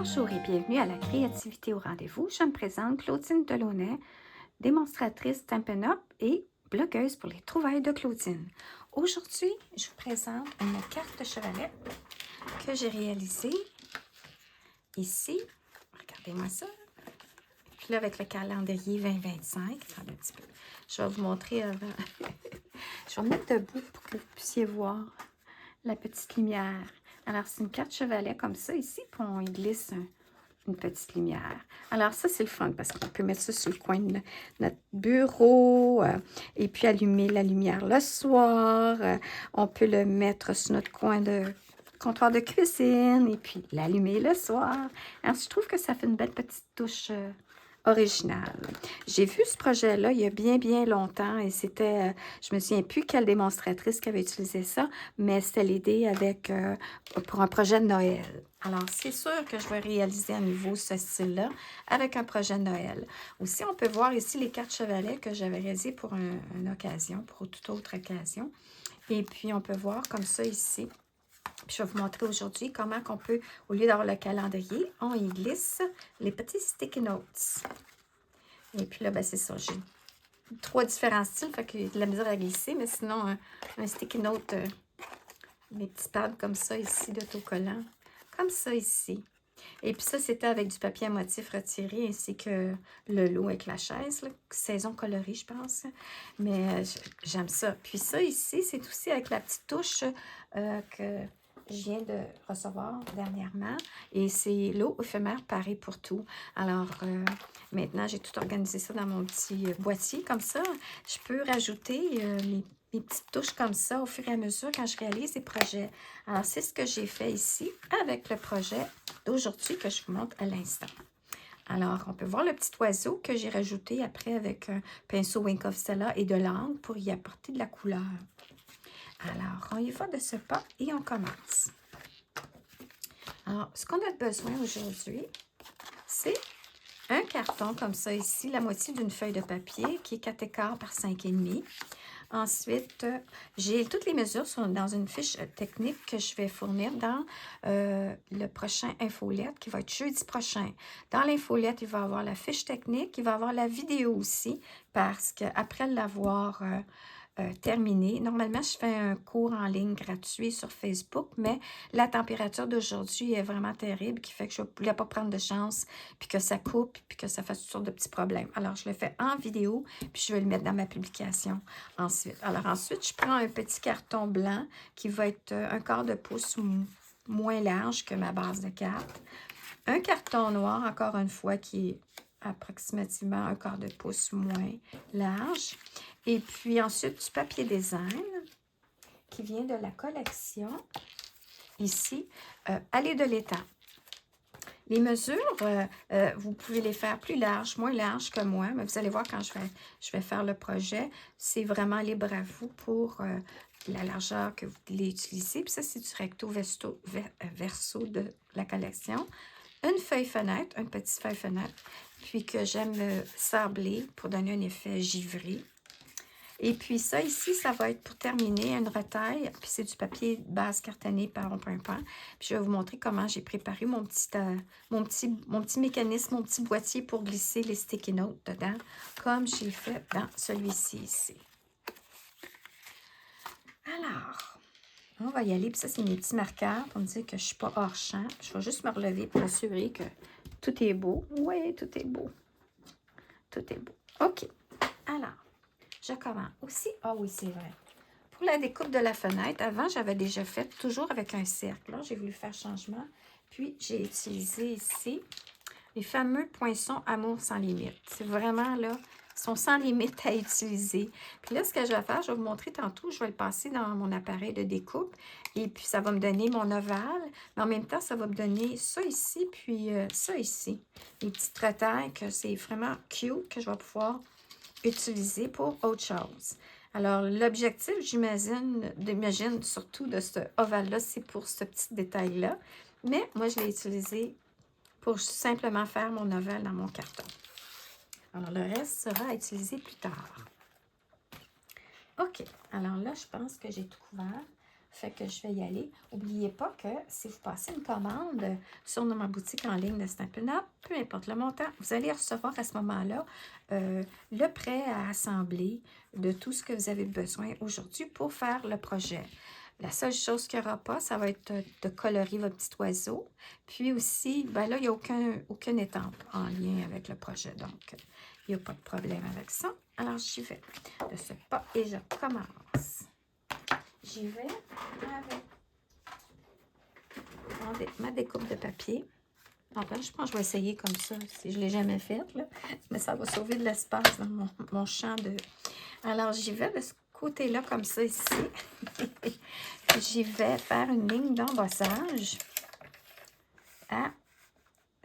Bonjour et bienvenue à la créativité au rendez-vous. Je me présente Claudine Delaunay, démonstratrice Stampin' Up et blogueuse pour les trouvailles de Claudine. Aujourd'hui, je vous présente une carte chevalet que j'ai réalisée ici. Regardez-moi ça. Puis là, avec le calendrier 2025, attendez un petit peu. Je vais vous montrer avant. Je vais me mettre debout pour que vous puissiez voir la petite lumière. Alors, c'est une carte chevalet comme ça ici, puis on y glisse une petite lumière. Alors, ça, c'est le fun parce qu'on peut mettre ça sur le coin de notre bureau et puis allumer la lumière le soir. On peut le mettre sur notre coin de comptoir de cuisine et puis l'allumer le soir. Alors, je trouve que ça fait une belle petite touche originale. J'ai vu ce projet-là il y a bien longtemps et c'était, je me souviens plus quelle démonstratrice qui avait utilisé ça, mais c'était l'idée avec, pour un projet de Noël. Alors, c'est sûr que je vais réaliser à nouveau ce style-là avec un projet de Noël. Aussi, on peut voir ici les cartes chevalets que j'avais réalisées pour une occasion, pour toute autre occasion. Et puis, on peut voir comme ça ici. Puis je vais vous montrer aujourd'hui comment on peut, au lieu d'avoir le calendrier, on y glisse les petits sticky notes. Et puis là, ben c'est ça, j'ai 3 différents styles, fait qu'il y a de la misère à glisser, mais sinon, un sticky note, mes petits pads comme ça ici, d'autocollant, comme ça ici. Et puis ça, c'était avec du papier à motif retiré, ainsi que le lot avec la chaise, là, saison colorée, je pense. Mais j'aime ça. Puis ça ici, c'est aussi avec la petite touche que je viens de recevoir dernièrement. Et c'est l'eau éphémère Paris pour tout. Alors, maintenant, j'ai tout organisé ça dans mon petit boîtier. Comme ça, je peux rajouter mes petites touches comme ça au fur et à mesure quand je réalise des projets. Alors, c'est ce que j'ai fait ici avec le projet d'aujourd'hui que je vous montre à l'instant. Alors, on peut voir le petit oiseau que j'ai rajouté après avec un pinceau Wink of Stella et de l'encre pour y apporter de la couleur. Alors, on y va de ce pas et on commence. Alors, ce qu'on a besoin aujourd'hui, c'est un carton comme ça ici, la moitié d'une feuille de papier qui est 4 écarts par 5,5. Ensuite, j'ai toutes les mesures sont dans une fiche technique que je vais fournir dans le prochain infolette qui va être jeudi prochain. Dans l'infolette, il va y avoir la fiche technique, il va y avoir la vidéo aussi parce qu'après l'avoir terminé, normalement, je fais un cours en ligne gratuit sur Facebook, mais la température d'aujourd'hui est vraiment terrible, qui fait que je ne voulais pas prendre de chance, puis que ça coupe, puis que ça fasse toutes sortes de petits problèmes. Alors, je le fais en vidéo, puis je vais le mettre dans ma publication ensuite. Alors, ensuite, je prends un petit carton blanc qui va être un quart de pouce moins large que ma base de carte. Un carton noir, encore une fois, qui est approximativement un quart de pouce moins large. Et puis ensuite, du papier design qui vient de la collection, ici, Allée de l'étang. Les mesures, vous pouvez les faire plus larges, moins larges que moi, mais vous allez voir quand je vais faire le projet, c'est vraiment libre à vous pour la largeur que vous voulez utiliser. Puis ça, c'est du recto verso de la collection. Une feuille fenêtre, un petit feuille fenêtre, puis que j'aime sabler pour donner un effet givré. Et puis ça ici, ça va être pour terminer une retaille, puis c'est du papier base cartonné par rond-point-point. Puis je vais vous montrer comment j'ai préparé mon petit mécanisme, mon petit boîtier pour glisser les sticky notes dedans, comme j'ai fait dans celui-ci ici. Alors, on va y aller. Puis ça, c'est mes petits marqueurs pour me dire que je ne suis pas hors champ. Je vais juste me relever pour assurer que tout est beau. Oui, tout est beau. Tout est beau. OK. Alors, je commence. Aussi, ah oui, c'est vrai. Pour la découpe de la fenêtre, avant, j'avais déjà fait toujours avec un cercle. Là, j'ai voulu faire changement. Puis, j'ai utilisé ici les fameux poinçons Amour sans limite. C'est vraiment, là, ils sont sans limite à utiliser. Puis là, ce que je vais faire, je vais vous montrer tantôt, je vais le passer dans mon appareil de découpe. Et puis, ça va me donner mon ovale. Mais en même temps, ça va me donner ça ici, puis ça ici. Les petites retailles que c'est vraiment cute, que je vais pouvoir utiliser pour autre chose. Alors, l'objectif, j'imagine surtout de ce ovale-là, c'est pour ce petit détail-là. Mais moi, je l'ai utilisé pour simplement faire mon ovale dans mon carton. Alors, le reste sera à utiliser plus tard. OK. Alors là, je pense que j'ai tout couvert. Fait que je vais y aller. N'oubliez pas que si vous passez une commande sur ma boutique en ligne de Stampin' Up, peu importe le montant, vous allez recevoir à ce moment-là le prêt à assembler de tout ce que vous avez besoin aujourd'hui pour faire le projet. La seule chose qu'il n'y aura pas, ça va être de colorer votre petit oiseau. Puis aussi, ben là, il n'y a aucune étampe en lien avec le projet. Donc, il n'y a pas de problème avec ça. Alors, j'y vais de ce pas et je commence. J'y vais avec ma découpe de papier. Enfin, je pense que je vais essayer comme ça, si je ne l'ai jamais fait, là. Mais ça va sauver de l'espace dans mon champ de... Alors, j'y vais de ce côté-là, comme ça, ici. J'y vais faire une ligne d'embossage à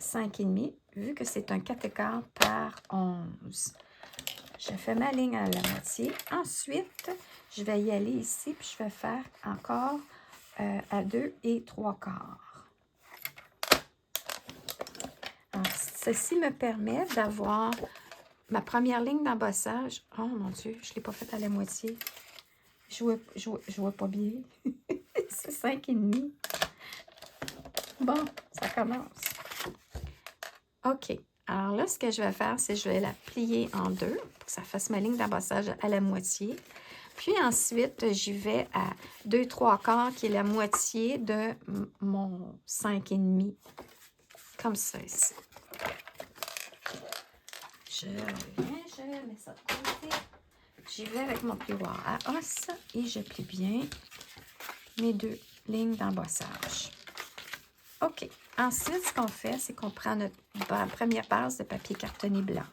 5,5, vu que c'est un 4,15 par 11. Je fais ma ligne à la moitié. Ensuite, je vais y aller ici, puis je vais faire encore à 2 et 3/4. Alors, ceci me permet d'avoir ma première ligne d'embossage. Oh mon Dieu, je ne l'ai pas faite à la moitié. Je vois pas bien. C'est 5,5. Bon, ça commence. OK. Alors là, ce que je vais faire, c'est que je vais la plier en deux pour que ça fasse ma ligne d'embossage à la moitié. Puis ensuite, j'y vais à 2 3/4, qui est la moitié de mon 5,5. Comme ça ici. Je mets ça de côté. J'y vais avec mon plioir à os et je plie bien mes deux lignes d'embossage. OK. Ensuite, ce qu'on fait, c'est qu'on prend notre première base de papier cartonné blanc.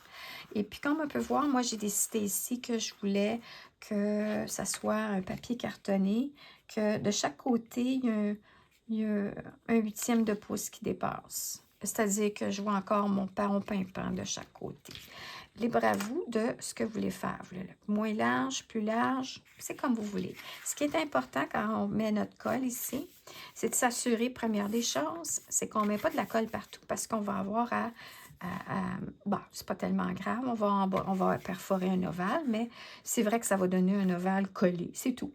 Et puis, comme on peut voir, moi, j'ai décidé ici que je voulais que ça soit un papier cartonné, que de chaque côté, il y a un 1/8 de pouce qui dépasse. C'est-à-dire que je vois encore mon paron pimpant de chaque côté. Libre à vous de ce que vous voulez faire. Vous voulez le moins large, plus large, c'est comme vous voulez. Ce qui est important quand on met notre colle ici, c'est de s'assurer, première des choses, c'est qu'on ne met pas de la colle partout parce qu'on va avoir bon, c'est pas tellement grave, on va perforer un ovale, mais c'est vrai que ça va donner un ovale collé, c'est tout.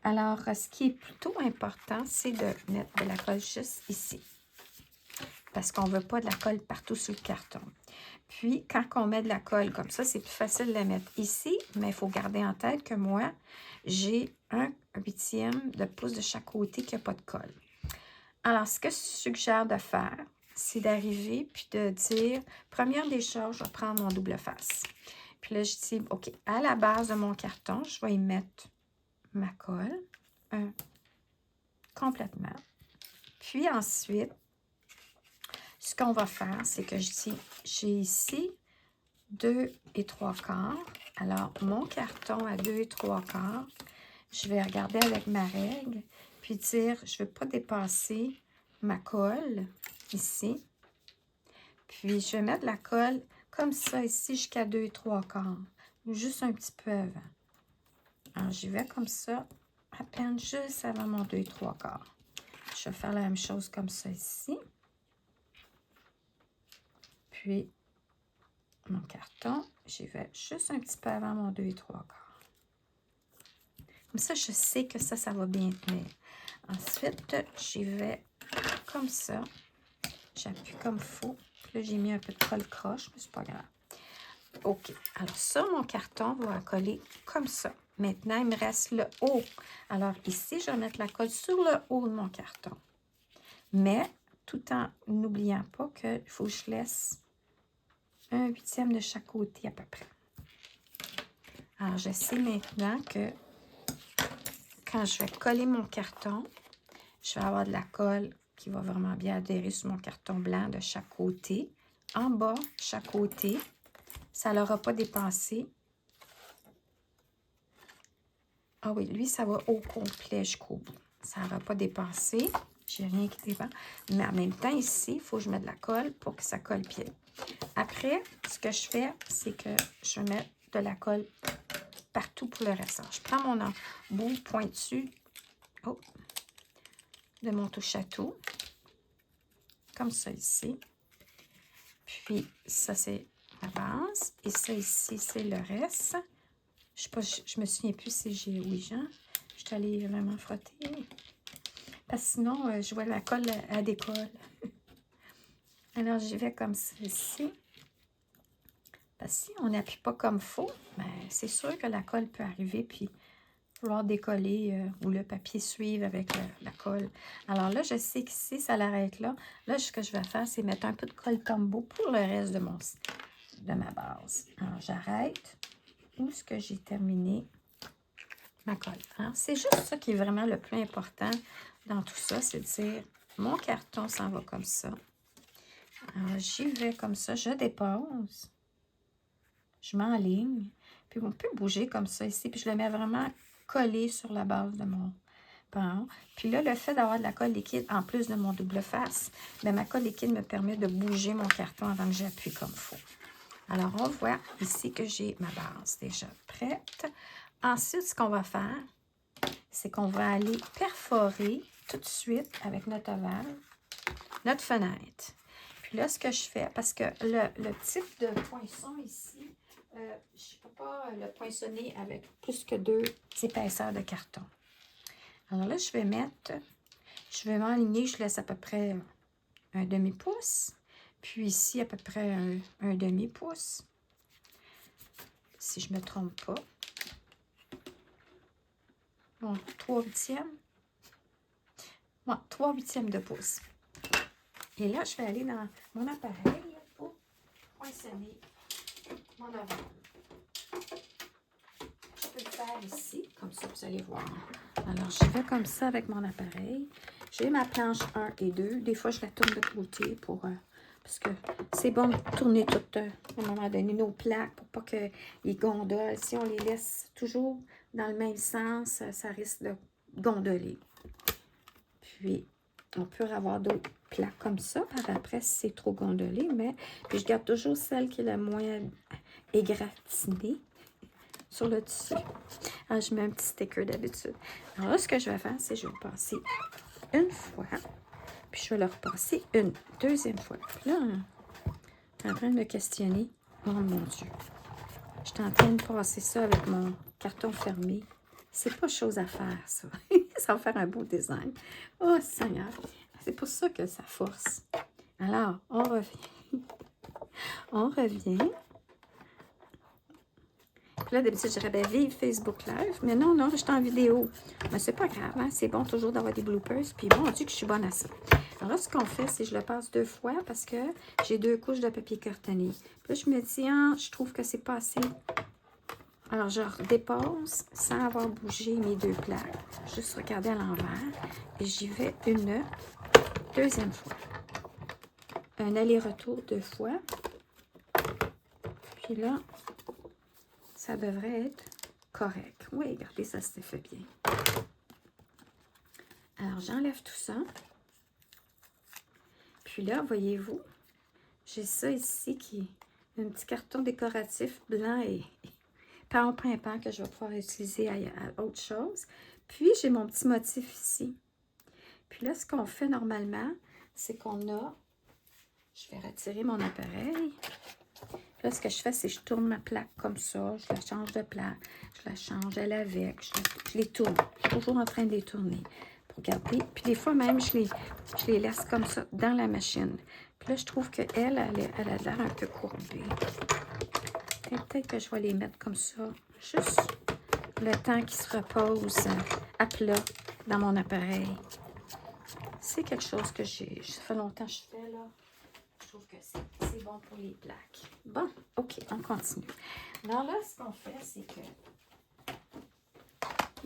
Alors, ce qui est plutôt important, c'est de mettre de la colle juste ici. Parce qu'on ne veut pas de la colle partout sur le carton. Puis, quand on met de la colle comme ça, c'est plus facile de la mettre ici, mais il faut garder en tête que moi, j'ai un 1/8 de pouce de chaque côté qui n'a pas de colle. Alors, ce que je suggère de faire, c'est d'arriver puis de dire, première des choses, je vais prendre mon double face. Puis là, je dis, OK, à la base de mon carton, je vais y mettre ma colle complètement. Puis ensuite, ce qu'on va faire, c'est que je dis, j'ai ici 2 et 3/4. Alors, mon carton à 2 et 3/4, je vais regarder avec ma règle, puis dire, je ne veux pas dépasser ma colle ici. Puis, je vais mettre la colle comme ça ici jusqu'à 2 et 3/4, ou juste un petit peu avant. Alors, j'y vais comme ça, à peine juste avant mon 2 et 3/4. Je vais faire la même chose comme ça ici. Puis, mon carton, j'y vais juste un petit peu avant mon 2 et 3/4. Comme ça, je sais que ça va bien tenir. Ensuite, j'y vais comme ça. J'appuie comme il faut. Puis là, j'ai mis un peu de colle croche, mais c'est pas grave. OK. Alors ça, mon carton va coller comme ça. Maintenant, il me reste le haut. Alors ici, je vais mettre la colle sur le haut de mon carton. Mais tout en n'oubliant pas qu'il faut que je laisse un 1/8 de chaque côté à peu près. Alors, je sais maintenant que quand je vais coller mon carton, je vais avoir de la colle qui va vraiment bien adhérer sur mon carton blanc de chaque côté. En bas, chaque côté, ça ne l'aura pas dépassé. Ah oui, lui, ça va au complet jusqu'au bout. Ça n'aura pas dépassé. J'ai rien qui dépasse. Mais en même temps, ici, il faut que je mette de la colle pour que ça colle bien. Après, ce que je fais, c'est que je vais mettre de la colle partout pour le restant. Je prends mon bout pointu de mon touche-à-tout, comme ça ici. Puis, ça, c'est la base. Et ça ici, c'est le reste. Je ne me souviens plus si j'ai... Oui, Jean. Je suis allée vraiment frotter. Parce que sinon, je vois la colle, elle décolle. Alors, j'y vais comme ceci. Parce que si on n'appuie pas comme il faut, ben, c'est sûr que la colle peut arriver puis vouloir décoller ou le papier suivre avec la colle. Alors là, je sais qu'ici, ça l'arrête là. Là, ce que je vais faire, c'est mettre un peu de colle Tombow pour le reste de ma base. Alors, j'arrête. Où est-ce que j'ai terminé ma colle? Hein? C'est juste ça qui est vraiment le plus important dans tout ça, c'est de dire, mon carton s'en va comme ça. Alors, j'y vais comme ça, je dépose. Je m'enligne. Puis on peut bouger comme ça ici. Puis je le mets vraiment collé sur la base de mon pan. Puis là, le fait d'avoir de la colle liquide, en plus de mon double face, bien, ma colle liquide me permet de bouger mon carton avant que j'appuie comme il faut. Alors, on voit ici que j'ai ma base déjà prête. Ensuite, ce qu'on va faire, c'est qu'on va aller perforer tout de suite avec notre ovale, notre fenêtre. Puis là, ce que je fais, parce que le type de poinçon ici, je ne peux pas le poinçonner avec plus que 2 épaisseurs de carton. Alors là, je vais m'enligner, je laisse à peu près un demi-pouce. Puis ici, à peu près un demi-pouce. Si je ne me trompe pas. Bon, 3/8. Ouais, 3/8 de pouce. Et là, je vais aller dans mon appareil pour poinçonner mon ovale. Je peux le faire ici, comme ça, vous allez voir. Alors, je vais comme ça avec mon appareil. J'ai ma planche 1 et 2. Des fois, je la tourne de côté pour... parce que c'est bon de tourner tout, à un moment donné, nos plaques pour pas que les gondoles, si on les laisse toujours dans le même sens, ça risque de gondoler. Puis, on peut avoir d'autres plaques comme ça par après si c'est trop gondolé, mais puis je garde toujours celle qui est la moins égratignée sur le dessus. Alors, je mets un petit sticker d'habitude. Alors là, ce que je vais faire, c'est que je vais le passer une fois, puis je vais le repasser une deuxième fois. Puis là, je suis en train de me questionner. Oh mon Dieu. Je suis en train de passer ça avec mon carton fermé. C'est pas chose à faire, ça. Ça va faire un beau design. Oh, Seigneur. C'est pour ça que ça force. Alors, on revient. On revient. Puis là, d'habitude, je dirais, ben, vive Facebook Live. Mais non, non, je suis en vidéo. Mais c'est pas grave, hein? C'est bon toujours d'avoir des bloopers. Puis bon, on dit que je suis bonne à ça. Alors là, ce qu'on fait, c'est que je le passe 2 fois parce que j'ai 2 couches de papier cartonné. Puis là, je me dis, ah, je trouve que c'est pas assez. Alors, je dépose sans avoir bougé mes 2 plaques. Juste regarder à l'envers. Et j'y vais une deuxième fois. Un aller-retour 2 fois. Puis là, ça devrait être correct. Oui, regardez, ça s'est fait bien. Alors, j'enlève tout ça. Puis là, voyez-vous, j'ai ça ici qui est un petit carton décoratif blanc et pimpant que je vais pouvoir utiliser à autre chose. Puis, j'ai mon petit motif ici. Puis là, ce qu'on fait normalement, c'est qu'on a... Je vais retirer mon appareil. Là, ce que je fais, c'est que je tourne ma plaque comme ça. Je la change de plaque. Je la change elle avec. Je les tourne. Je suis toujours en train de les tourner pour garder. Puis des fois même, je les laisse comme ça dans la machine. Puis là, je trouve qu'elle a l'air un peu courbée. Peut-être que je vais les mettre comme ça. Juste le temps qu'ils se reposent à plat dans mon appareil. C'est quelque chose que ça fait longtemps que je fais, là. Je trouve que c'est bon pour les plaques. Bon, OK, on continue. Alors là, ce qu'on fait, c'est que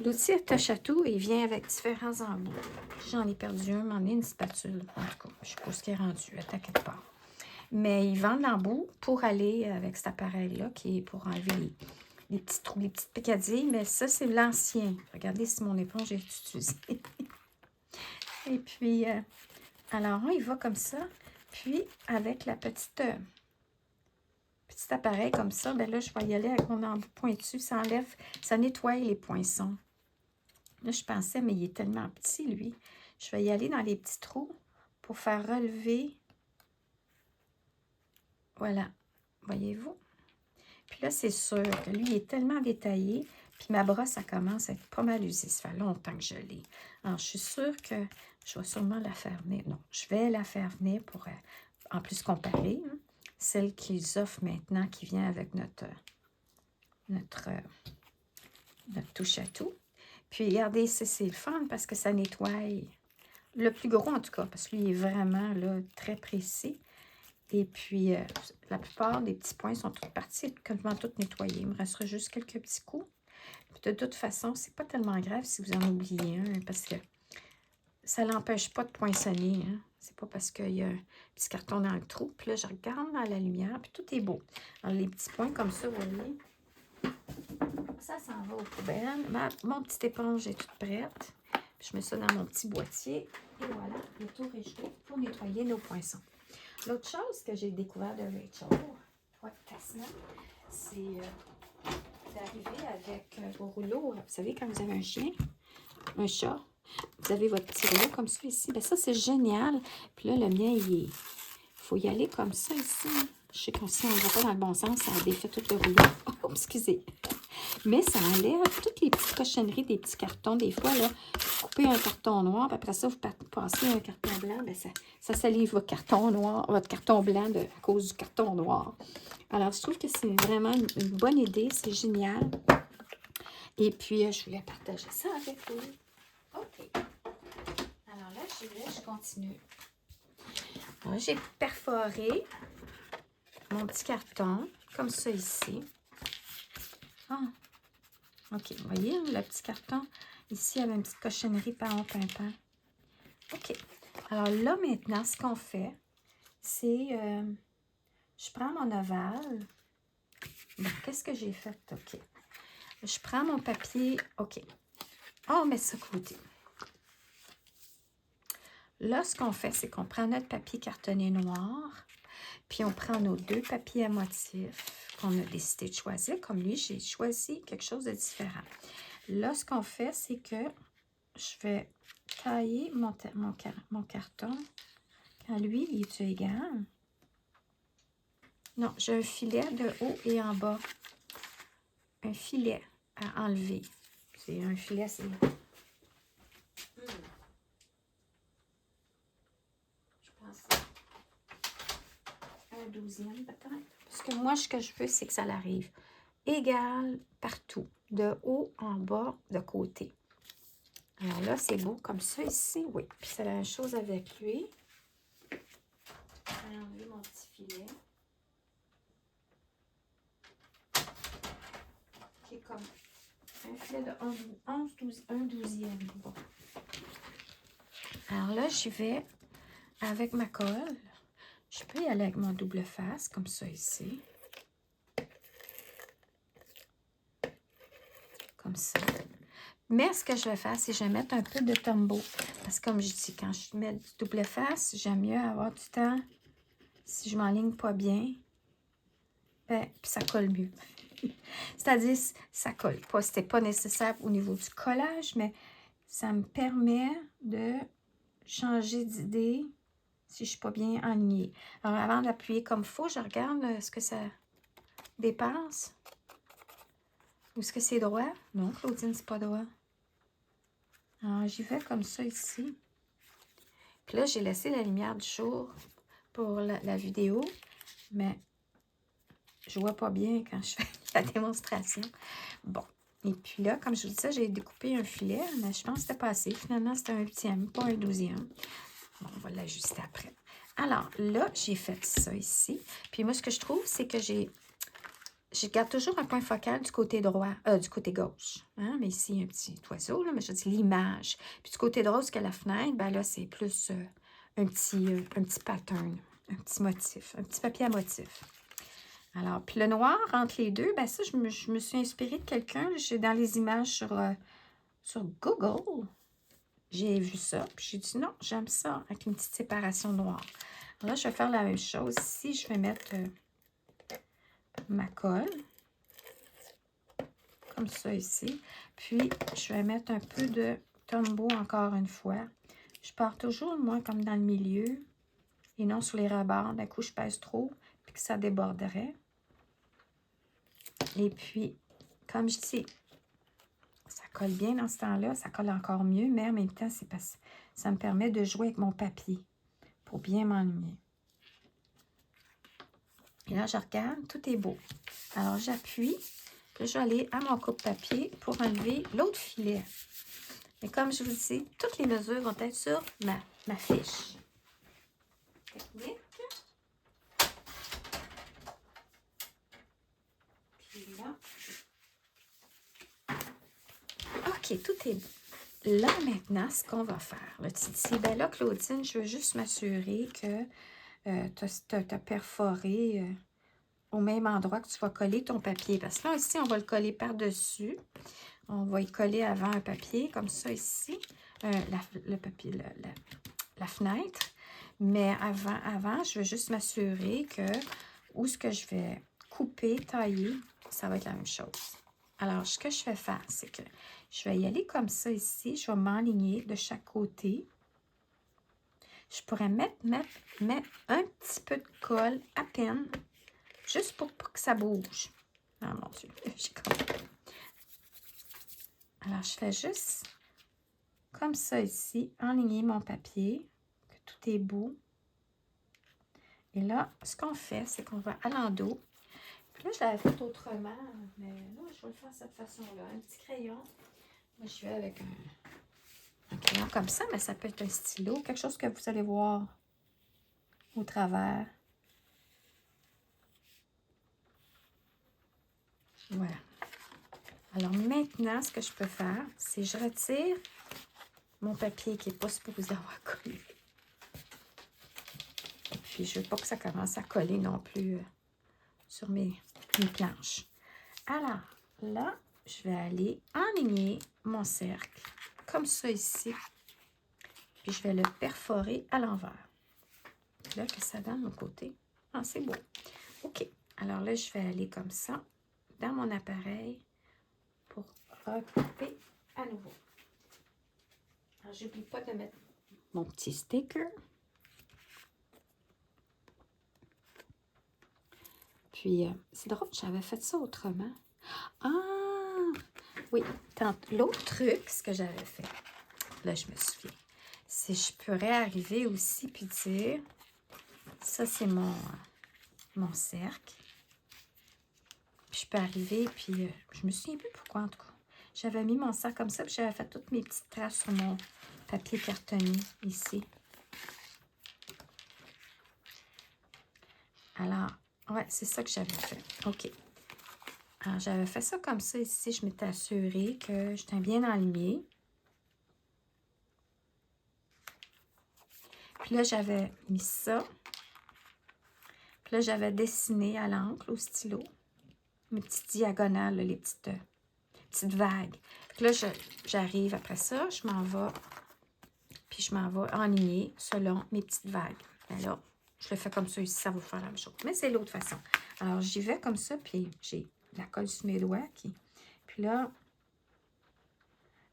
l'outil attache à tout et il vient avec différents embouts. J'en ai perdu un, m'en ai une spatule. En tout cas, je ne sais pas ce qui est rendu, t'inquiète pas. Mais ils vendent l'embout pour aller avec cet appareil-là qui est pour enlever les petits trous, les petites picadilles. Mais ça, c'est l'ancien. Regardez si mon éponge est utilisée. Et puis, alors, on y va comme ça. Puis, avec la petit appareil comme ça, ben là, je vais y aller avec mon embout pointu. Ça enlève, ça nettoie les poinçons. Là, je pensais, mais il est tellement petit, lui. Je vais y aller dans les petits trous pour faire relever. Voilà. Voyez-vous? Puis là, c'est sûr que lui, il est tellement détaillé. Puis ma brosse, ça commence à être pas mal usée. Ça fait longtemps que je l'ai. Alors, je suis sûre que je vais sûrement la faire venir. Non, je vais la faire venir pour, en plus, comparer. Hein, celle qu'ils offrent maintenant, qui vient avec notre touche à tout. Puis, regardez, c'est le fun parce que ça nettoie. Le plus gros, en tout cas, parce qu'il est vraiment là, très précis. Et puis, la plupart des petits points sont tous partis, complètement tous nettoyés. Il me restera juste quelques petits coups. Puis de toute façon, c'est pas tellement grave si vous en oubliez un, parce que ça l'empêche pas de poinçonner. Hein? C'est pas parce qu'il y a un petit carton dans le trou. Puis là, je regarde dans la lumière, puis tout est beau. Alors, les petits points comme ça, vous voyez, ça s'en va aux poubelles. Mon petite éponge est toute prête. Puis je mets ça dans mon petit boîtier. Et voilà, le tour est joué pour nettoyer nos poinçons. L'autre chose que j'ai découvert de Rachel, c'est d'arriver avec vos rouleaux. Vous savez, quand vous avez un chien, un chat, vous avez votre petit rouleau comme ça ici. Bien, ça, c'est génial. Puis là, le mien, il faut y aller comme ça ici. Je sais que si on ne va pas dans le bon sens, ça défait tout le rouleau. Oh, excusez. Mais ça enlève toutes les petites cochonneries des petits cartons. Des fois, là, vous coupez un carton noir, puis après ça, vous passez un carton blanc, bien, ça salive votre carton noir, votre carton blanc à cause du carton noir. Alors, je trouve que c'est vraiment une bonne idée. C'est génial. Et puis, je voulais partager ça avec vous. OK. Alors là, je continue. Alors, j'ai perforé mon petit carton, comme ça ici. Ah, OK. Vous voyez, le petit carton, ici, il y avait une petite cochonnerie pimpant. OK. Alors là, maintenant, ce qu'on fait, c'est... je prends mon ovale. Bon, qu'est-ce que j'ai fait? OK. Je prends mon papier. OK. On met ça de côté. Là, ce qu'on fait, c'est qu'on prend notre papier cartonné noir, puis on prend nos deux papiers à motifs qu'on a décidé de choisir. Comme lui, j'ai choisi quelque chose de différent. Là, ce qu'on fait, c'est que je vais tailler mon carton. Quand lui, il est égal? Non, j'ai un filet de haut et en bas. Un filet à enlever. C'est un filet, c'est... Je pense un 12e peut-être. Parce que moi, ce que je veux, c'est que ça l'arrive égal partout. De haut, en bas, de côté. Alors là, c'est beau comme ça ici. Oui. Puis c'est la même chose avec lui. Je vais enlever mon petit filet. Qui est comme un filet de 1 douzième. Bon. Alors là, j'y vais avec ma colle. Je peux y aller avec mon double face, comme ça ici. Comme ça. Mais ce que je vais faire, c'est que je vais mettre un peu de Tombow. Parce que comme je dis, quand je mets du double face, j'aime mieux avoir du temps. Si je m'enligne pas bien, ben, puis ça colle mieux. C'est-à-dire, ça colle pas. C'était pas nécessaire au niveau du collage, mais ça me permet de changer d'idée si je suis pas bien alignée. Alors, avant d'appuyer comme il faut, je regarde ce que ça dépasse. Ou est-ce que c'est droit? Non, Claudine, c'est pas droit. Alors, j'y vais comme ça ici. Puis là, j'ai laissé la lumière du jour pour la vidéo, mais je vois pas bien quand je fais la démonstration. Bon. Et puis là, comme je vous disais, j'ai découpé un filet, mais je pense que c'était pas assez. Finalement, c'était un 8e, pas un 12e. Bon, on va l'ajuster après. Alors, là, j'ai fait ça ici. Puis moi, ce que je trouve, c'est que je garde toujours un point focal du côté droit, du côté gauche. Hein? Mais ici, il y a un petit oiseau, là, mais je dis l'image. Puis du côté droit, que la fenêtre, ben là, c'est plus un petit pattern, un petit motif, un petit papier à motif. Alors, puis le noir entre les deux, ben ça, je me suis inspirée de quelqu'un. J'ai dans les images sur Google. J'ai vu ça, puis j'ai dit non, j'aime ça, avec une petite séparation noire. Alors là, je vais faire la même chose ici. Je vais mettre ma colle, comme ça ici. Puis, je vais mettre un peu de Tombow encore une fois. Je pars toujours, moi, comme dans le milieu, et non sur les rebords. D'un coup, je pèse trop, puis que ça déborderait. Et puis, comme je dis, ça colle bien dans ce temps-là. Ça colle encore mieux, mais en même temps, c'est parce que ça me permet de jouer avec mon papier pour bien m'enligner. Et là, je regarde, tout est beau. Alors, j'appuie. Puis, je vais aller à mon coupe-papier pour enlever l'autre filet. Et comme je vous dis, toutes les mesures vont être sur ma fiche. Technique. Puis là. OK, tout est bon. Là, maintenant, ce qu'on va faire, là, Titi, ben là, Claudine, je veux juste m'assurer que tu as perforé au même endroit que tu vas coller ton papier. Parce que là, ici, on va le coller par-dessus. On va y coller avant un papier, comme ça, ici. Le papier, la fenêtre. Mais avant, je veux juste m'assurer que où ce que je vais couper, tailler, ça va être la même chose. Alors, ce que je vais faire, c'est que je vais y aller comme ça ici. Je vais m'enligner de chaque côté. Je pourrais mettre un petit peu de colle à peine, juste pour pas que ça bouge. Ah mon Dieu, j'ai comme... Alors, je fais juste comme ça ici, enligner mon papier, que tout est beau. Et là, ce qu'on fait, c'est qu'on va à l'endos. Puis là, je l'avais fait autrement, mais là, je vais le faire de cette façon-là. Un petit crayon. Moi, je vais avec un crayon comme ça, mais ça peut être un stylo, quelque chose que vous allez voir au travers. Voilà. Alors maintenant, ce que je peux faire, c'est que je retire mon papier qui n'est pas supposé avoir collé. Et puis, je ne veux pas que ça commence à coller non plus sur mes planches. Alors, là, je vais aller enligner mon cercle, comme ça ici. Puis, je vais le perforer à l'envers. Là, que ça donne de mon côté. Ah, c'est beau. OK. Alors là, je vais aller comme ça dans mon appareil pour recouper à nouveau. Alors, j'oublie pas de mettre mon petit sticker. Puis, c'est drôle, j'avais fait ça autrement. Ah! Oui, l'autre truc, ce que j'avais fait, là, je me souviens, c'est je pourrais arriver aussi puis dire, ça, c'est mon cercle. Puis, je peux arriver, puis je me souviens plus pourquoi, en tout cas. J'avais mis mon cercle comme ça, puis j'avais fait toutes mes petites traces sur mon papier cartonné, ici. Alors, ouais, c'est ça que j'avais fait. OK. Alors, j'avais fait ça comme ça ici. Je m'étais assurée que j'étais bien enlignée. Puis là, j'avais mis ça. Puis là, j'avais dessiné à l'encre, au stylo, mes petites diagonales, là, les petites vagues. Puis là, j'arrive après ça, je m'en vais, puis je m'en vais enligner selon mes petites vagues. Ben là, je le fais comme ça ici, ça va faire la même chose. Mais c'est l'autre façon. Alors, j'y vais comme ça, puis j'ai la colle sur mes doigts. Puis là,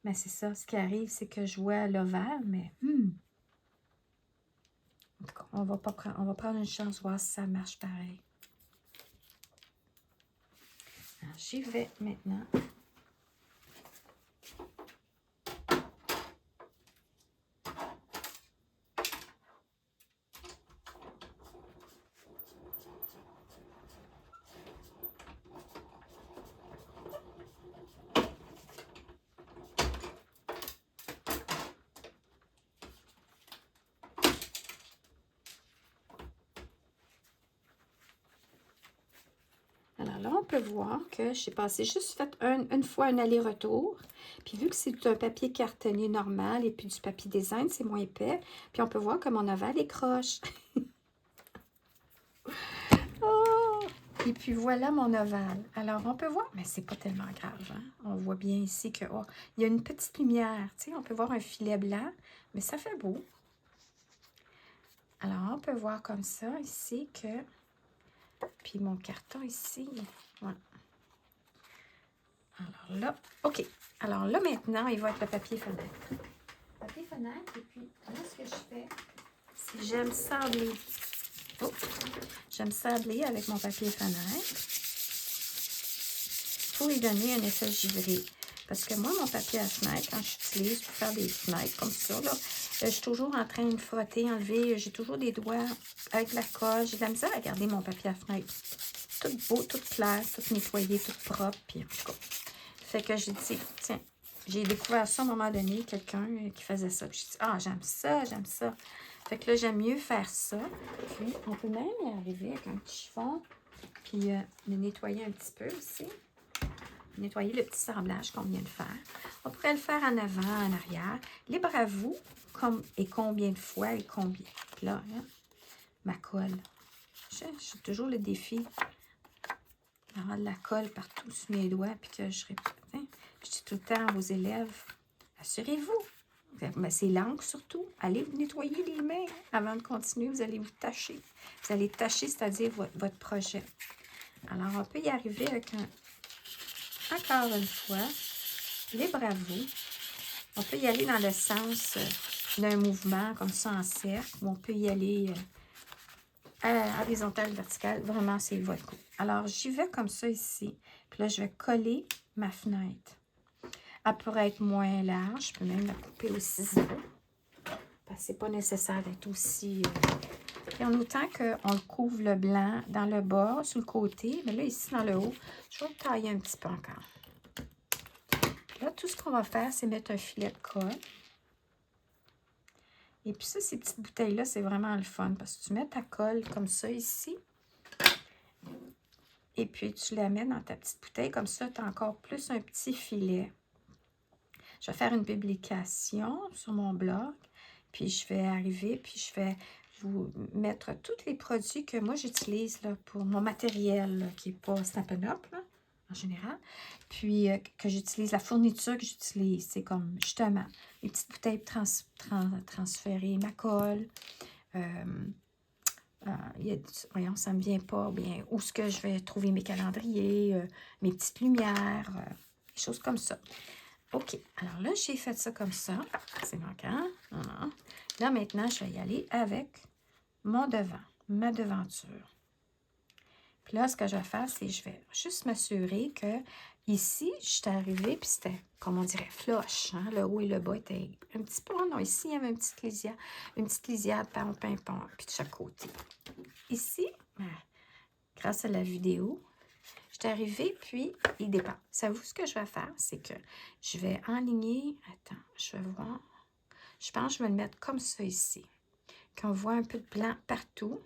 ben c'est ça. Ce qui arrive, c'est que je vois l'ovale, mais... En tout cas, on va prendre une chance, voir si ça marche pareil. Alors, j'y vais maintenant. Alors là, on peut voir que j'ai passé juste fait une fois un aller-retour. Puis vu que c'est un papier cartonné normal et puis du papier design, c'est moins épais. Puis on peut voir que mon ovale est croche. Oh! Et puis voilà mon ovale. Alors on peut voir, mais c'est pas tellement grave. Hein? On voit bien ici que il y a une petite lumière. Tu sais, on peut voir un filet blanc, mais ça fait beau. Alors on peut voir comme ça ici que... Puis mon carton ici, voilà. Alors là, OK. Alors là, maintenant, il va être le papier fenêtre. Papier fenêtre, et puis là, ce que je fais, c'est j'aime sabler. Oh! J'aime sabler avec mon papier fenêtre. faut lui donner un effet givré. Parce que moi, mon papier à fenêtre, quand j'utilise pour faire des fenêtres comme ça, là, je suis toujours en train de frotter, enlever. J'ai toujours des doigts avec de la colle. J'ai de la misère à garder mon papier à fenêtre. Tout beau, tout clair, tout nettoyé, tout propre. Puis, en tout cas, fait que j'ai dit, tiens, j'ai découvert ça à un moment donné, quelqu'un qui faisait ça. J'ai dit, ah, j'aime ça, j'aime ça. Fait que là, j'aime mieux faire ça. Puis, on peut même y arriver avec un petit chiffon. Puis, le nettoyer un petit peu aussi. Nettoyer le petit assemblage qu'on vient de faire. On pourrait le faire en avant, en arrière. Libre à vous, comme et combien de fois et combien. Puis là, hein, ma colle. J'ai toujours le défi d'avoir de la colle partout sur mes doigts, puis que je répète. Hein, je dis tout le temps à vos élèves, assurez-vous. Ben, c'est l'encre surtout. Allez vous nettoyer les mains avant de continuer. Vous allez vous tâcher. Vous allez tâcher, c'est-à-dire votre projet. Alors, on peut y arriver avec encore une fois, libre à vous. On peut y aller dans le sens d'un mouvement, comme ça en cercle, ou on peut y aller à horizontal, vertical. Vraiment, c'est votre goût. Alors, j'y vais comme ça ici. Puis là, je vais coller ma fenêtre. Elle pourrait être moins large. Je peux même la couper au ciseau. Parce que c'est pas nécessaire d'être aussi... Et en autant qu'on le couvre le blanc dans le bas, sur le côté, mais là, ici, dans le haut, je vais le tailler un petit peu encore. Là, tout ce qu'on va faire, c'est mettre un filet de colle. Et puis ça, ces petites bouteilles-là, c'est vraiment le fun parce que tu mets ta colle comme ça ici. Et puis, tu la mets dans ta petite bouteille. Comme ça, tu as encore plus un petit filet. Je vais faire une publication sur mon blog. Puis, je vais arriver, puis je vais vous mettre tous les produits que moi, j'utilise pour mon matériel, là, qui n'est pas Stampin' Up, là, en général. Puis, que j'utilise, la fourniture que j'utilise, c'est comme, justement, les petites bouteilles transférées, ma colle. Voyons, ça ne me vient pas bien. Où est-ce que je vais trouver mes calendriers, mes petites lumières, des choses comme ça. OK. Alors là, j'ai fait ça comme ça. C'est manquant. Là, maintenant, je vais y aller avec mon devant, ma devanture. Puis là, ce que je vais faire, c'est que je vais juste m'assurer que ici, je suis arrivée, puis c'était, comme on dirait, flush. Hein? Le haut et le bas étaient un petit peu... non, ici, il y avait une petite lisière pimpon, puis de chaque côté. Ici, grâce à la vidéo, je suis arrivée, puis il dépend. Savez-vous ce que je vais faire? C'est que je vais enligner... Attends, je vais voir. Je pense que je vais le mettre comme ça ici. Qu'on voit un peu de blanc partout.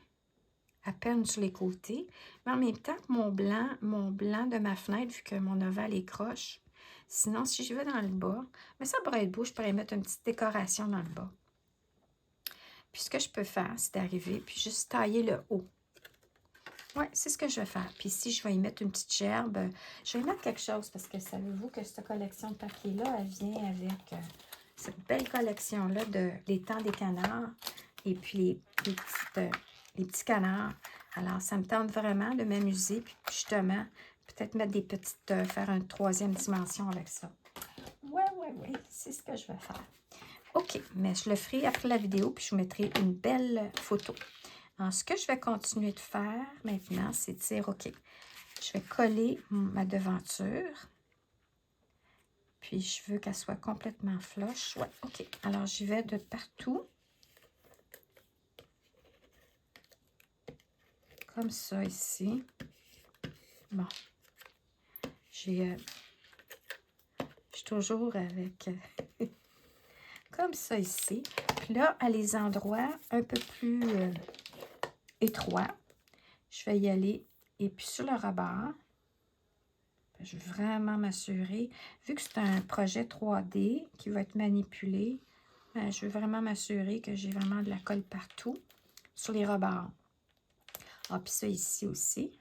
À peine sur les côtés, mais en même temps, mon blanc de ma fenêtre, vu que mon ovale est croche. Sinon, si je vais dans le bas, mais ça pourrait être beau, je pourrais mettre une petite décoration dans le bas. Puis ce que je peux faire, c'est d'arriver, puis juste tailler le haut. Oui, c'est ce que je vais faire. Puis ici, je vais y mettre une petite gerbe. Je vais y mettre quelque chose, parce que savez-vous que cette collection de papier-là, elle vient avec cette belle collection-là de Les Temps des canards, et puis les petits canards. Alors, ça me tente vraiment de m'amuser, puis justement, peut-être mettre des petites, faire une troisième dimension avec ça. Oui, c'est ce que je vais faire. OK, mais je le ferai après la vidéo, puis je vous mettrai une belle photo. Alors, ce que je vais continuer de faire maintenant, c'est de dire, OK, je vais coller ma devanture, puis je veux qu'elle soit complètement flush. Ouais, OK, alors j'y vais de partout. Comme ça ici. Bon. Je suis toujours avec... comme ça ici. Puis là, à les endroits un peu plus étroits, je vais y aller. Et puis sur le rebord, je veux vraiment m'assurer, vu que c'est un projet 3D qui va être manipulé, je veux vraiment m'assurer que j'ai vraiment de la colle partout sur les rebords. Ah, puis ça ici aussi.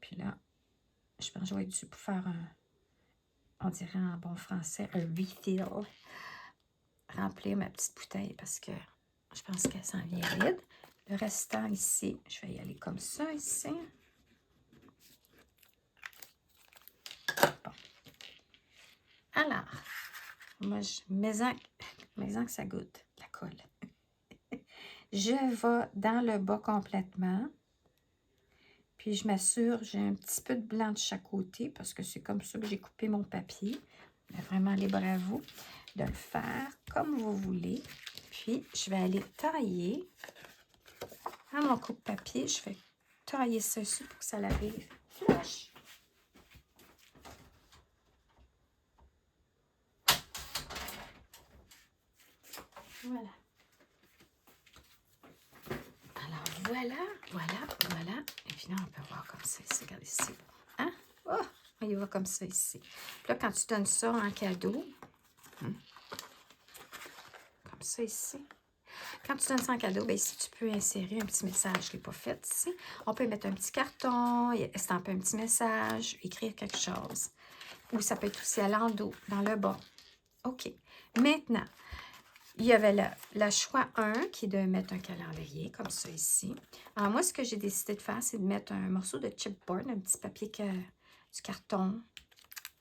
Puis là, je pense que je vais être dû pour faire un, on dirait en bon français, un refill. Remplir ma petite bouteille parce que je pense qu'elle s'en vient vide. Le restant ici, je vais y aller comme ça ici. Bon. Alors, moi, maison que ça goûte, la colle. Je vais dans le bas complètement. Puis Puis, je m'assure, j'ai un petit peu de blanc de chaque côté parce que c'est comme ça que j'ai coupé mon papier. Mais vraiment libre à vous de le faire comme vous voulez. Puis, je vais aller tailler. À mon coupe-papier, je vais tailler ça ici pour que ça l'arrive flush. Voilà. Alors, voilà. Et puis là, on peut voir comme ça ici. Regardez ici. Hein? Oh! Il va comme ça ici. Puis là, quand tu donnes ça en cadeau, comme ça ici. Quand tu donnes ça en cadeau, bien ici, tu peux insérer un petit message. Je ne l'ai pas fait ici. On peut mettre un petit carton, estamper un petit message, écrire quelque chose. Ou ça peut être aussi à l'endos, dans le bas. OK. Maintenant, il y avait le choix 1 qui est de mettre un calendrier, comme ça ici. Alors moi, ce que j'ai décidé de faire, c'est de mettre un morceau de chipboard, un petit papier du carton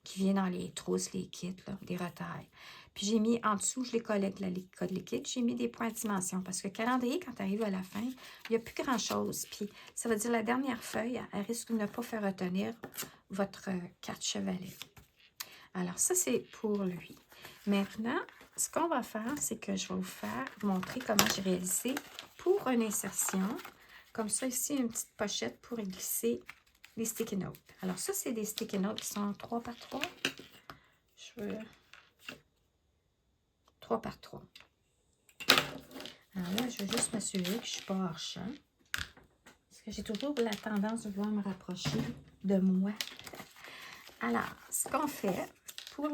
qui vient dans les trousses, les kits, là, des retailles. Puis j'ai mis en dessous, je les collais avec la code liquide, j'ai mis des points de dimension. Parce que le calendrier, quand tu arrives à la fin, il n'y a plus grand-chose. Puis ça veut dire la dernière feuille, elle risque de ne pas faire retenir votre carte chevalet. Alors ça, c'est pour lui. Maintenant, ce qu'on va faire, c'est que je vais vous montrer comment j'ai réalisé pour une insertion. Comme ça, ici, une petite pochette pour glisser les sticky notes. Alors ça, c'est des sticky notes qui sont 3 par 3. Je veux 3 par 3. Alors là, je veux juste m'assurer que je ne suis pas hors champ. Parce que j'ai toujours la tendance de vouloir me rapprocher de moi. Alors, ce qu'on fait pour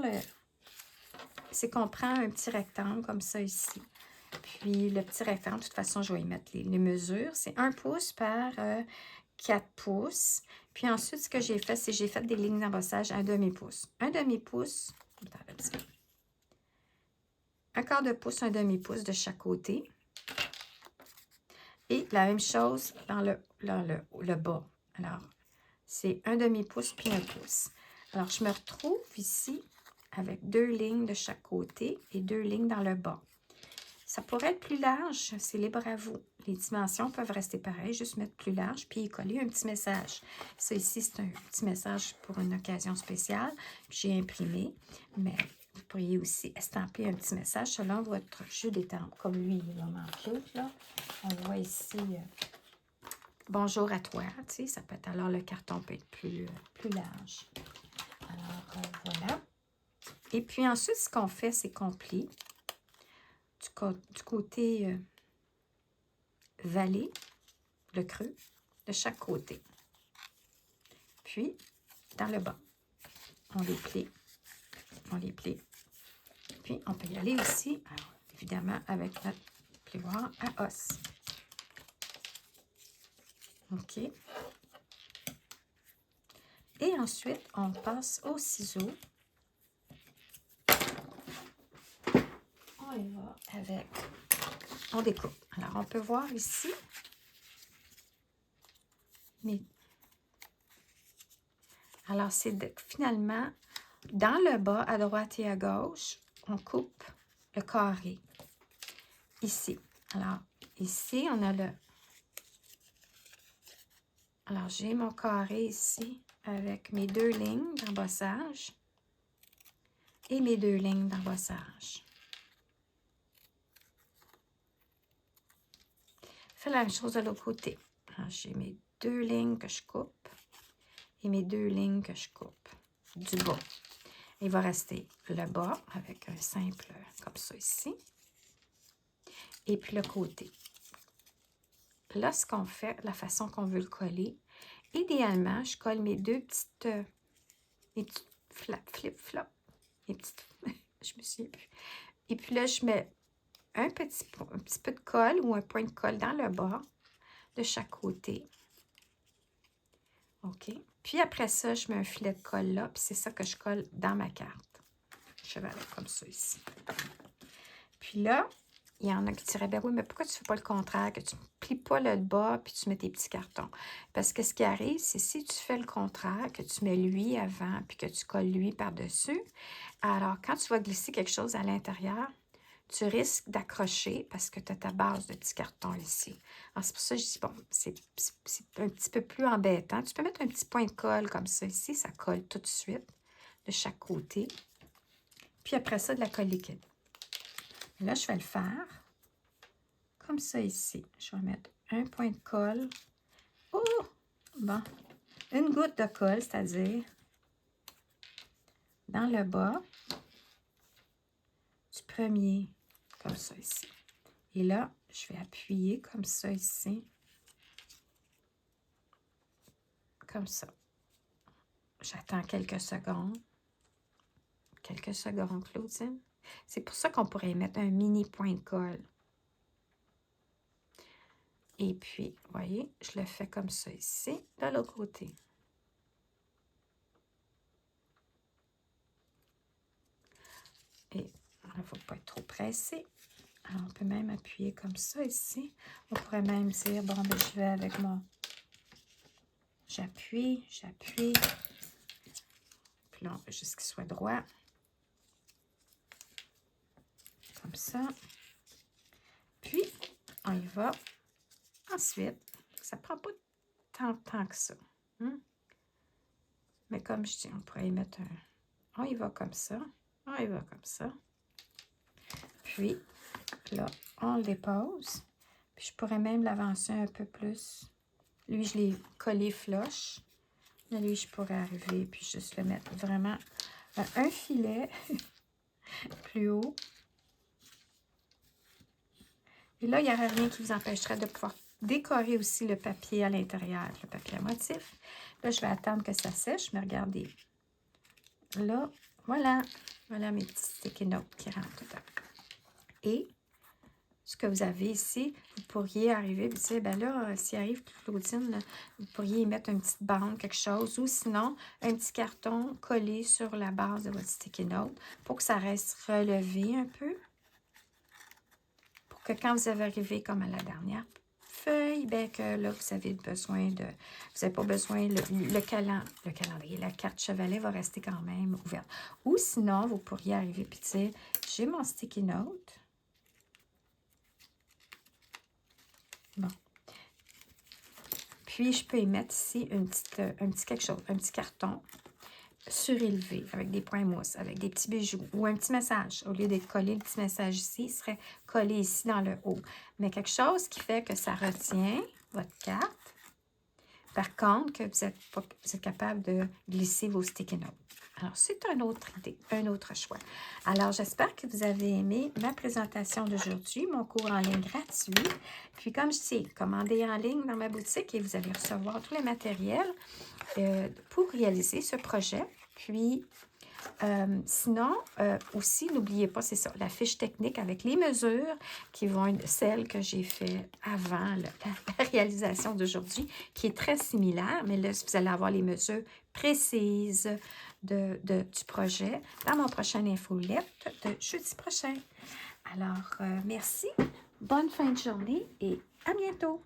c'est qu'on prend un petit rectangle comme ça ici. Puis le petit rectangle, de toute façon, je vais y mettre les mesures. C'est 1 pouce par 4 pouces. Puis ensuite, ce que j'ai fait, c'est que j'ai fait des lignes d'embossage à 1 demi-pouce. 1 demi-pouce, un quart de pouce, 1 demi-pouce de chaque côté. Et la même chose dans le bas. Alors, c'est 1 demi-pouce puis 1 pouce. Alors, je me retrouve ici avec 2 lignes de chaque côté et 2 lignes dans le bas. Ça pourrait être plus large, c'est libre à vous. Les dimensions peuvent rester pareilles, juste mettre plus large, puis coller un petit message. Ça ici, c'est un petit message pour une occasion spéciale que j'ai imprimé, mais vous pourriez aussi estamper un petit message selon votre jeu d'étampe. Comme lui, il est vraiment cute, là. On voit ici « Bonjour à toi », tu sais, ça peut être alors le carton peut être plus large. Alors, voilà. Et puis ensuite, ce qu'on fait, c'est qu'on plie du côté vallée, le creux, de chaque côté. Puis, dans le bas, on les plie. Puis, on peut y aller aussi, alors, évidemment, avec notre plioir à os. OK. Et ensuite, on passe au ciseau. On y va avec... On découpe. Alors, on peut voir ici. Alors, c'est finalement, dans le bas, à droite et à gauche, on coupe le carré. Ici. Alors, ici, on a le... Alors, j'ai mon carré ici avec mes 2 lignes d'embossage et mes 2 lignes d'embossage. Je fais la même chose de l'autre côté. Alors, j'ai mes 2 lignes que je coupe et mes 2 lignes que je coupe du bas. Il va rester le bas avec un simple comme ça ici. Et puis le côté. Là, ce qu'on fait, la façon qu'on veut le coller, idéalement, je colle mes deux petites, flip-flop. Je me souviens plus. Et puis là, je mets un petit peu de colle ou un point de colle dans le bas de chaque côté. OK. Puis après ça, je mets un filet de colle là, puis c'est ça que je colle dans ma carte. Chevalet, comme ça ici. Puis là, il y en a qui diraient, ben oui, mais pourquoi tu ne fais pas le contraire, que tu ne plies pas le bas, puis tu mets tes petits cartons? Parce que ce qui arrive, c'est si tu fais le contraire, que tu mets lui avant, puis que tu colles lui par-dessus, alors quand tu vas glisser quelque chose à l'intérieur, tu risques d'accrocher parce que tu as ta base de petit carton ici. Alors, c'est pour ça que je dis, bon, c'est un petit peu plus embêtant. Tu peux mettre un petit point de colle comme ça ici, ça colle tout de suite de chaque côté. Puis après ça, de la colle liquide. Et là, je vais le faire comme ça ici. Je vais mettre un point de colle. Oh! Bon. Une goutte de colle, c'est-à-dire dans le bas du premier, comme ça ici. Et là, je vais appuyer comme ça ici. Comme ça. J'attends quelques secondes. Quelques secondes, Claudine. C'est pour ça qu'on pourrait mettre un mini point de colle. Et puis, vous voyez, je le fais comme ça ici, de l'autre côté. Et il ne faut pas être trop pressé. Alors, on peut même appuyer comme ça ici. On pourrait même dire, bon, ben, je vais avec mon... J'appuie, j'appuie. Puis là, on veut juste qu'il soit droit. Comme ça. Puis, on y va. Ensuite, ça ne prend pas tant de temps que ça. Mais comme je dis, on pourrait y mettre un... On y va comme ça. On y va comme ça. Puis, là, on le dépose. Puis, je pourrais même l'avancer un peu plus. Lui, je l'ai collé flush. Mais lui, je pourrais arriver puis juste le mettre vraiment un filet plus haut. Et là, il n'y aurait rien qui vous empêcherait de pouvoir décorer aussi le papier à l'intérieur, le papier à motif. Là, je vais attendre que ça sèche, mais regardez. Là, voilà. Voilà mes petits sticky notes qui rentrent dedans. Et ce que vous avez ici, vous pourriez arriver, vous dire, ben là, s'il arrive Claudine, là, vous pourriez y mettre une petite bande, quelque chose, ou sinon, un petit carton collé sur la base de votre sticky note pour que ça reste relevé un peu. Pour que quand vous avez arrivé comme à la dernière feuille, bien que là, vous avez besoin de... Vous n'avez pas besoin... Le calendrier, la carte chevalet va rester quand même ouverte. Ou sinon, vous pourriez arriver et dire, j'ai mon sticky note. Bon. Puis, je peux y mettre ici un petit quelque chose, un petit carton surélevé avec des points mousse, avec des petits bijoux ou un petit message. Au lieu d'être collé le petit message ici, il serait collé ici dans le haut. Mais quelque chose qui fait que ça retient votre carte. Par contre, que vous êtes capable de glisser vos sticky notes. Alors, c'est une autre idée, un autre choix. Alors, j'espère que vous avez aimé ma présentation d'aujourd'hui, mon cours en ligne gratuit. Puis, comme je dis, commandez en ligne dans ma boutique et vous allez recevoir tous les matériels pour réaliser ce projet. Puis, sinon, aussi, n'oubliez pas, c'est ça, la fiche technique avec les mesures qui vont être celles que j'ai fait avant la réalisation d'aujourd'hui, qui est très similaire, mais là, vous allez avoir les mesures précises du projet dans mon prochain infolette de jeudi prochain. Alors, merci, bonne fin de journée et à bientôt!